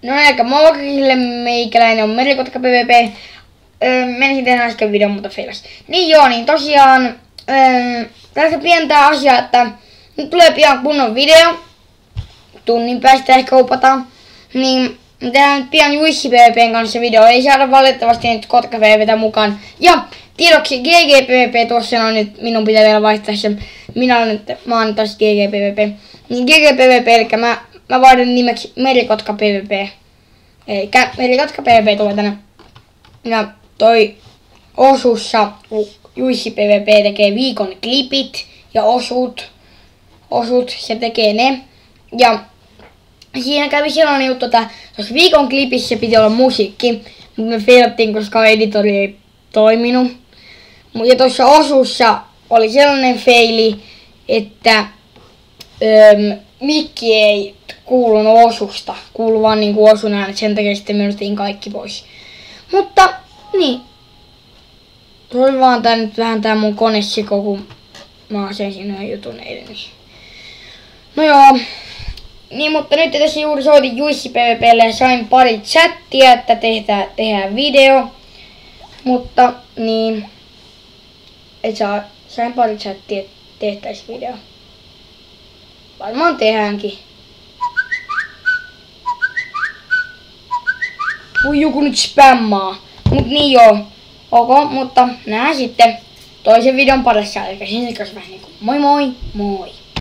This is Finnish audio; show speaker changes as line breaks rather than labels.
No eikä Molokille meikäläinen on Merikotka PvP. Menisin tehdä äsken videon, mutta feilas. Niin joo, niin tosiaan tässä pientä asiaa, että nyt tulee pian kunnon video. Tunnin päästä ehkä upataan. Niin tehdään nyt pian Juissi PvPn kanssa video. Ei saada valitettavasti nyt Kotka PvPtä mukaan. Ja tiedoksi GG PvP tuossa on nyt, minun pitää vielä vaihtaa se. Mä oon nyt taas GG PvP. Niin GG PvP, eli mä vaihdan nimeksi Merikotka PvP. Eikä Merikotka PvP tulee tänne. Ja toi osuussa Juissi PvP tekee viikon klipit ja osut se tekee ne. Ja siinä kävi sellainen juttu, että tuossa viikon klipissä piti olla musiikki, mutta me feilattiin, koska editori ei toiminut. Ja tuossa osuussa oli sellainen feili, että mikki ei kuulunut osusta, kuului vaan niinku osun äänet, sen takia sitten myytiin kaikki pois. Mutta niin, se oli vaan tää nyt vähän tää mun konesiko, kun mä asensin yhden jutun eilen. No joo, niin mutta nyt tässä juuri soitin Juissi PvPlle ja sain pari chattia, että tehdään video. Mutta niin, sain pari chattia, että tehtäis video. Varmaan tehdäänkin. Voi joku nyt spämmaa. Mut niin joo. Ok, mutta nähdään sitten toisen videon parissa. Eli sinne kanssa vähän niinku moi moi moi.